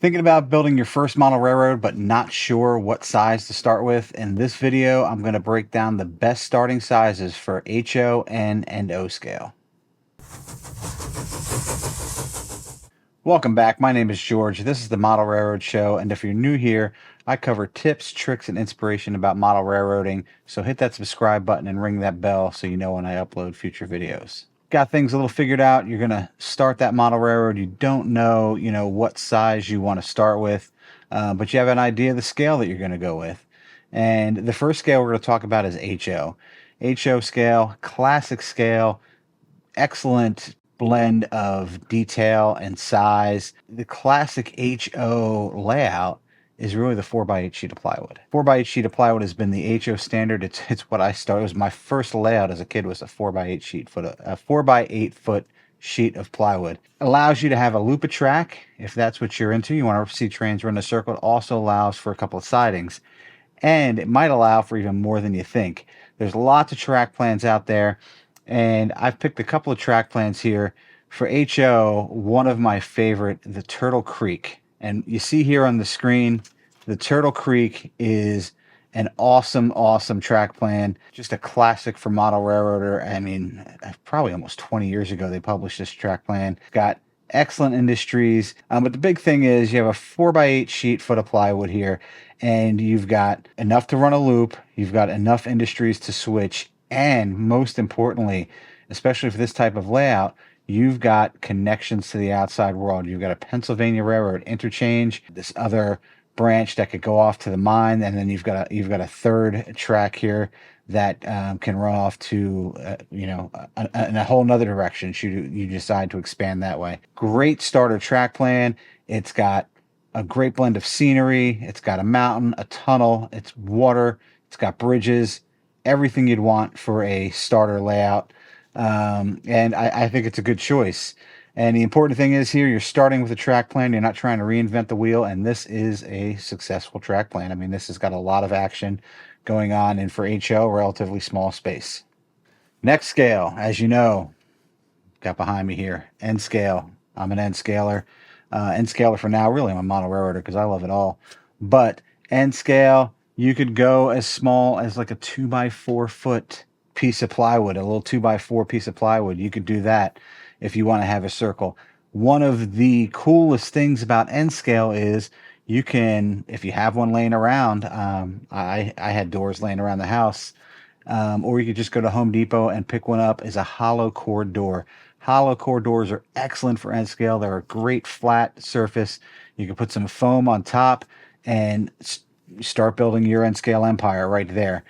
Thinking about building your first model railroad, but not sure what size to start with? In this video, I'm going to break down the best starting sizes for HO, N, and O scale. Welcome back. My name is George. This is the Model Railroad Show, and if you're new here, I cover tips, tricks, and inspiration about model railroading. So hit that subscribe button and ring that bell so you know when I upload future videos. Got things a little figured out. You're going to start that model railroad. You don't know, what size you want to start with, but you have an idea of the scale that you're going to go with. And the first scale we're going to talk about is HO. HO scale, classic scale, excellent blend of detail and size. The classic HO layout is really the 4x8 sheet of plywood. 4x8 sheet of plywood has been the HO standard. It's what I started. It was my first layout as a kid, was a 4x8 foot sheet of plywood. Allows you to have a loop of track if that's what you're into. You want to see trains run a circle. It also allows for a couple of sidings, and it might allow for even more than you think. There's lots of track plans out there, and I've picked a couple of track plans here. For HO, one of my favorite, the Turtle Creek. And you see here on the screen, the Turtle Creek is an awesome, awesome track plan. Just a classic for model railroader. I mean, probably almost 20 years ago, they published this track plan. Got excellent industries. But the big thing is you have a 4x8 sheet foot of plywood here, and you've got enough to run a loop. You've got enough industries to switch. And most importantly, especially for this type of layout, you've got connections to the outside world. You've got a Pennsylvania Railroad interchange, this other branch that could go off to the mine, and then you've got a third track here that can run off to in a whole nother direction should you decide to expand that way. Great starter track plan. It's got a great blend of scenery. It's got a mountain, a tunnel, it's water, it's got bridges, everything you'd want for a starter layout. And I think it's a good choice. And the important thing is here, you're starting with a track plan. You're not trying to reinvent the wheel. And this is a successful track plan. I mean, this has got a lot of action going on. And for HO, relatively small space. Next scale, as you know, got behind me here, N scale. I'm an N scaler. N scaler for now. Really, I'm a model railroader because I love it all. But N scale, you could go as small as like a 2x4 foot piece of plywood, a little 2x4 piece of plywood. You could do that if you want to have a circle. One of the coolest things about N scale is you can, if you have one laying around, I had doors laying around the house, or you could just go to Home Depot and pick one up as a hollow core door. Hollow core doors are excellent for N scale. They're a great flat surface. You can put some foam on top and start building your N scale empire right there.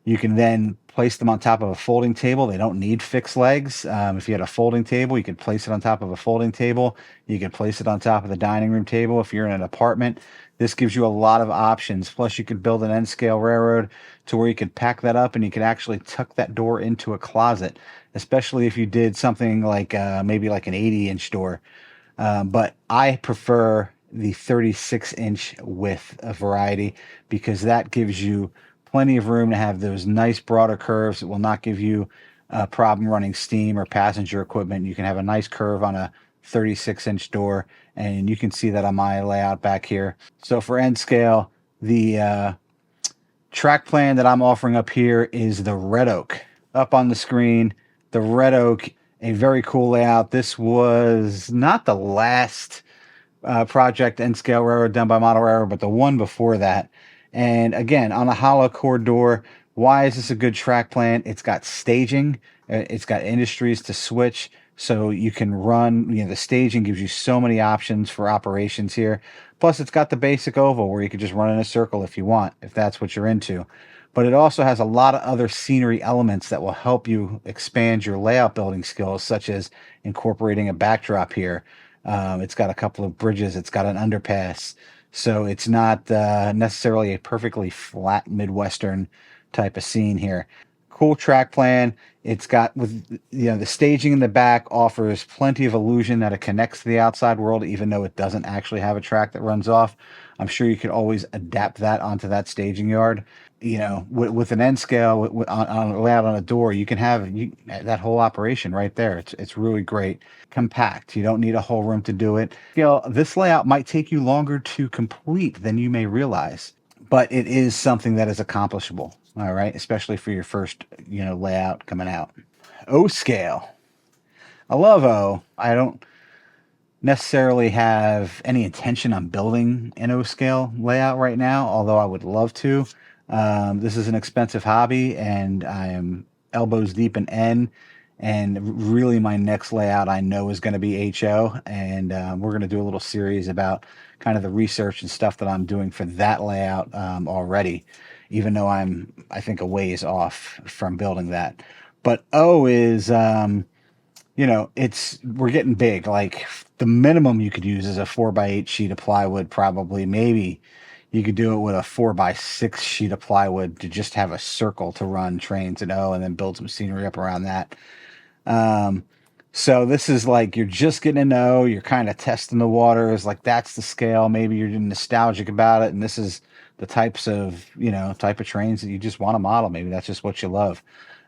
You can then place them on top of a folding table. They don't need fixed legs. If you had a folding table, you could place it on top of a folding table. You could place it on top of the dining room table if you're in an apartment. This gives you a lot of options. Plus, you could build an N-scale railroad to where you could pack that up and you could actually tuck that door into a closet, especially if you did something like maybe like an 80-inch door. But I prefer the 36-inch width variety because that gives you plenty of room to have those nice broader curves. It will not give you a problem running steam or passenger equipment. You can have a nice curve on a 36-inch door, and you can see that on my layout back here. So for N scale, the track plan that I'm offering up here is the Red Oak. Up on the screen, the Red Oak, a very cool layout. This was not the last project N scale railroad done by Model Railroad, but the one before that. And again, on a hollow core door, why is this a good track plan? It's got staging. It's got industries to switch. So you can run, the staging gives you so many options for operations here. Plus, it's got the basic oval where you could just run in a circle if you want, if that's what you're into. But it also has a lot of other scenery elements that will help you expand your layout building skills, such as incorporating a backdrop here. It's got a couple of bridges. It's got an underpass. So it's not necessarily a perfectly flat Midwestern type of scene here. Of cool track plan. It's got, with the staging in the back offers plenty of illusion that it connects to the outside world, even though it doesn't actually have a track that runs off. I'm sure you could always adapt that onto that staging yard. With an end scale, on a layout on a door, you can have that whole operation right there. It's really great. Compact. You don't need a whole room to do it. This layout might take you longer to complete than you may realize, but it is something that is accomplishable. All right, especially for your first, layout coming out. O scale. I love O. I don't necessarily have any intention on building an O scale layout right now, although I would love to. This is an expensive hobby, and I am elbows deep in N. And really, my next layout I know is going to be HO, and we're going to do a little series about kind of the research and stuff that I'm doing for that layout already, even though I think, a ways off from building that. But O is, we're getting big. Like, the minimum you could use is a 4x8 sheet of plywood, probably. Maybe you could do it with a 4x6 sheet of plywood to just have a circle to run trains and O, and then build some scenery up around that. So this is like, you're just getting to know, you're kind of testing the waters. Like, that's the scale. Maybe you're nostalgic about it, and this is the type of trains that you just want to model. Maybe that's just what you love.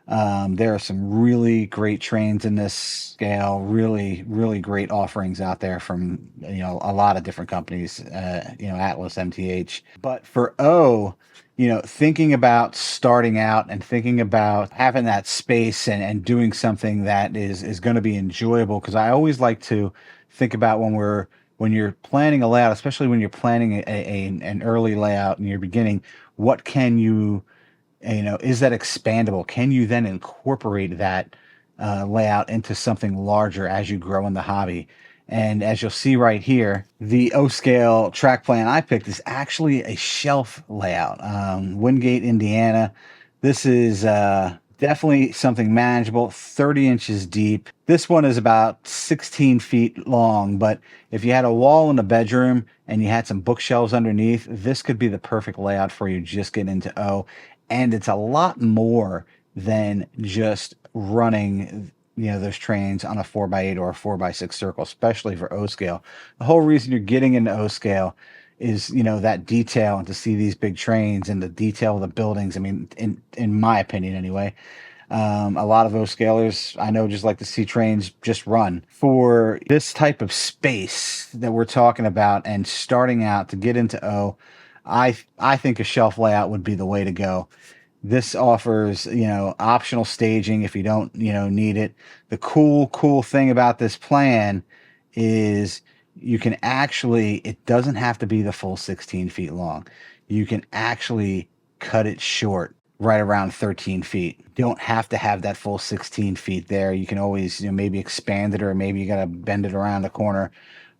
There are some really great trains in this scale, really, really great offerings out there from, a lot of different companies, Atlas, MTH. But for O, thinking about starting out and thinking about having that space and doing something that is going to be enjoyable. Because I always like to think about when you're planning a layout, especially when you're planning an early layout in your beginning, what can you, is that expandable? Can you then incorporate that layout into something larger as you grow in the hobby? And as you'll see right here, the O scale track plan I picked is actually a shelf layout. Wingate, Indiana. This is definitely something manageable, 30 inches deep. This one is about 16 feet long, but if you had a wall in the bedroom and you had some bookshelves underneath, this could be the perfect layout for you just getting into O. And it's a lot more than just running, those trains on a 4x8 or a 4x6 circle, especially for O scale. The whole reason you're getting into O scale is, that detail, and to see these big trains and the detail of the buildings. I mean, in my opinion anyway, a lot of O scalers I know just like to see trains just run. For this type of space that we're talking about and starting out to get into O, I think a shelf layout would be the way to go. This offers, optional staging if you don't, need it. The cool thing about this plan is you can actually, it doesn't have to be the full 16 feet long. You can actually cut it short right around 13 feet. You don't have to have that full 16 feet there. You can always, maybe expand it, or maybe you got to bend it around the corner.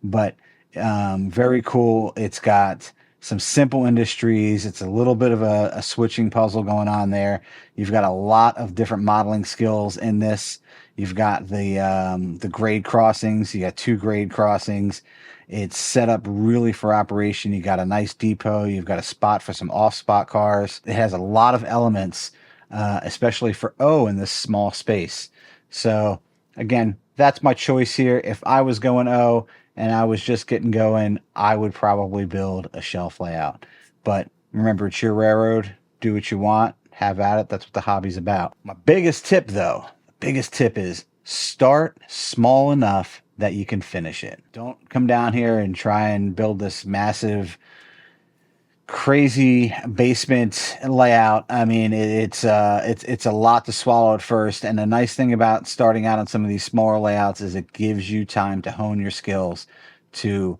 But very cool. It's got some simple industries. It's a little bit of a switching puzzle going on there. You've got a lot of different modeling skills in this. You've got the grade crossings. You got 2 grade crossings. It's set up really for operation. You got a nice depot. You've got a spot for some off-spot cars. It has a lot of elements, especially for O in this small space. So again, that's my choice here. If I was going O and I was just getting going, I would probably build a shelf layout. But remember, it's your railroad. Do what you want. Have at it. That's what the hobby's about. My biggest tip, though, is start small enough that you can finish it. Don't come down here and try and build this massive, crazy basement layout. I mean, it's a lot to swallow at first. And the nice thing about starting out on some of these smaller layouts is it gives you time to hone your skills, to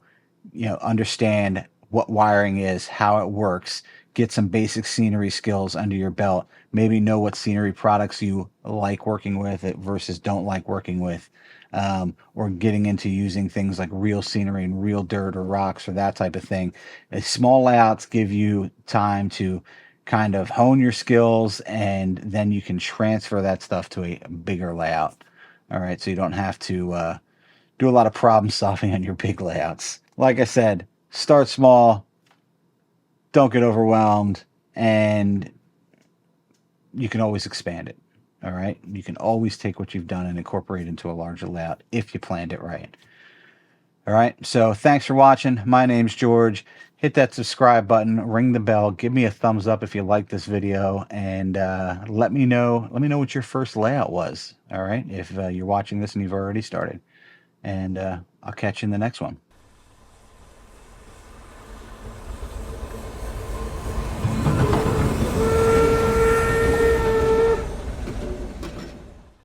understand what wiring is, how it works, get some basic scenery skills under your belt, maybe know what scenery products you like working with versus don't like working with. Or getting into using things like real scenery and real dirt or rocks or that type of thing. Small layouts give you time to kind of hone your skills, and then you can transfer that stuff to a bigger layout. All right, so you don't have to do a lot of problem solving on your big layouts. Like I said, start small, don't get overwhelmed, and you can always expand it. All right. You can always take what you've done and incorporate it into a larger layout if you planned it right. All right. So thanks for watching. My name's George. Hit that subscribe button, ring the bell, give me a thumbs up if you like this video, and let me know. Let me know what your first layout was. All right. If you're watching this and you've already started, and I'll catch you in the next one.